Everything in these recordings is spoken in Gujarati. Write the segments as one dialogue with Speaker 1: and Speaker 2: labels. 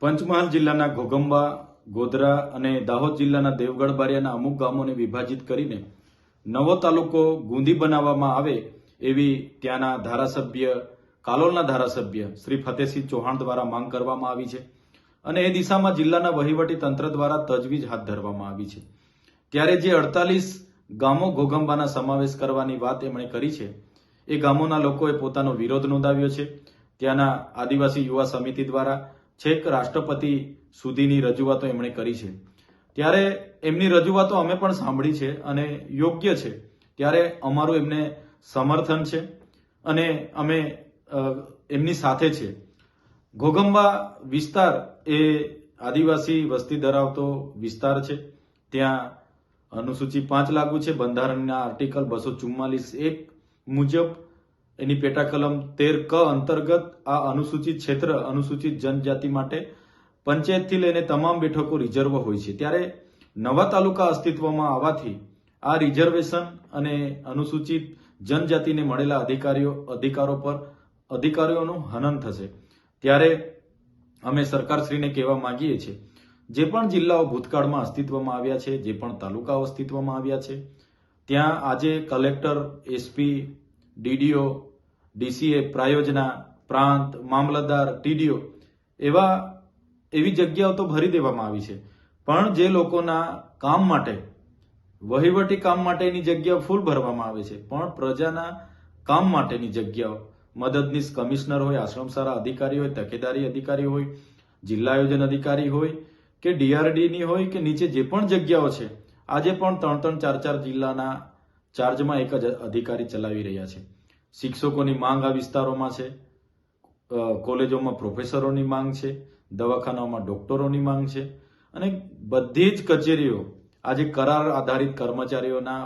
Speaker 1: પંચમહાલ જિલ્લાના ઘોગંબા, ગોધરા અને દાહોદ જિલ્લાના દેવગઢ બારિયાના અમુક ગામોને વિભાજિત કરીને નવો તાલુકો ગુંદી બનાવવામાં આવે એવી ત્યાંના ધારાસભ્ય, કાલોલના ધારાસભ્ય શ્રી ફતેહસિંહ ચૌહાણ દ્વારા માંગ કરવામાં આવી છે અને એ દિશામાં જિલ્લાના વહીવટી તંત્ર દ્વારા તજવીજ હાથ ધરવામાં આવી છે. ત્યારે જે 48 ગામો ઘોગંબાના સમાવેશ કરવાની વાત એમણે કરી છે, એ ગામોના લોકોએ પોતાનો વિરોધ નોંધાવ્યો છે. ત્યાંના આદિવાસી યુવા સમિતિ દ્વારા છેક રાષ્ટ્રપતિ સુધીની રજૂઆતો એમણે કરી છે. ત્યારે એમની રજૂઆતો અમે પણ સાંભળી છે અને યોગ્ય છે. ત્યારે અમારું એમને સમર્થન છે અને અમે એમની સાથે છે. ઘોગંબા વિસ્તાર એ આદિવાસી વસ્તી ધરાવતો વિસ્તાર છે. ત્યાં અનુસૂચિ 5 લાગુ છે. બંધારણના આર્ટિકલ 244(1) મુજબ એની પેટા કલમ 13 ક અંતર્ગત આ અનુસૂચિત ક્ષેત્ર, અનુસૂચિત જનજાતિ માટે પંચાયતથી લઈને તમામ બેઠકો રિઝર્વ હોય છે. ત્યારે નવા તાલુકા અસ્તિત્વમાં આવવાથી આ રિઝર્વેશન અને અનુસૂચિત જનજાતિને મળેલા અધિકારોનું હનન થશે. ત્યારે અમે સરકારશ્રીને કહેવા માંગીએ છીએ, જે પણ જિલ્લાઓ ભૂતકાળમાં અસ્તિત્વમાં આવ્યા છે, જે પણ તાલુકાઓ અસ્તિત્વમાં આવ્યા છે, ત્યાં આજે કલેક્ટર, એસપી, ડીડીઓ, ડીસીએ, પ્રાયોજના, પ્રાંત, મામલતદાર, ટીડીઓ એવી જગ્યાઓ તો ભરી દેવામાં આવી છે. પણ જે લોકોના કામ માટે, વહીવટી કામ માટેની જગ્યાઓ ફૂલ ભરવામાં આવે છે, પણ પ્રજાના કામ માટેની જગ્યાઓ, મદદનીશ કમિશનર હોય, આશ્રમશાળા અધિકારી હોય, તકેદારી અધિકારી હોય, જિલ્લા આયોજન અધિકારી હોય કે ડીઆરડીની હોય કે નીચે જે પણ જગ્યાઓ છે, આજે પણ 3-3, 4-4 જિલ્લાના ચાર્જમાં એક જ અધિકારી ચલાવી રહ્યા છે. શિક્ષકોની માંગ આ વિસ્તારોમાં છે, કોલેજોમાં પ્રોફેસરોની માંગ છે, દવાખાનાઓમાં ડોક્ટરોની માંગ છે અને બધી જ કચેરીઓ આજે કરાર આધારિત કર્મચારીઓના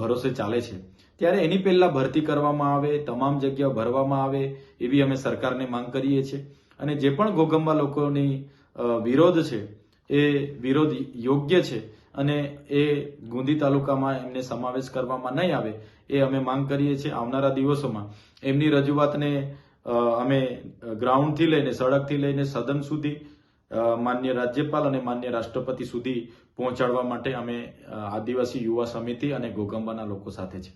Speaker 1: ભરોસે ચાલે છે. ત્યારે એની પહેલા ભરતી કરવામાં આવે, તમામ જગ્યાઓ ભરવામાં આવે એવી અમે સરકારને માંગ કરીએ છીએ. અને જે પણ ઘોગંબા લોકોની વિરોધ છે, એ વિરોધ યોગ્ય છે અને એ ગુંદી તાલુકામાં એમને સમાવેશ કરવામાં નહીં આવે એ અમે માંગ કરીએ છીએ. આવનારા દિવસોમાં એમની રજૂઆતને અમે ગ્રાઉન્ડથી લઈને, સડકથી લઈને સદન સુધી, માન્ય રાજ્યપાલ અને માન્ય રાષ્ટ્રપતિ સુધી પહોંચાડવા માટે અમે આદિવાસી યુવા સમિતિ અને ઘોગંબાના લોકો સાથે છે.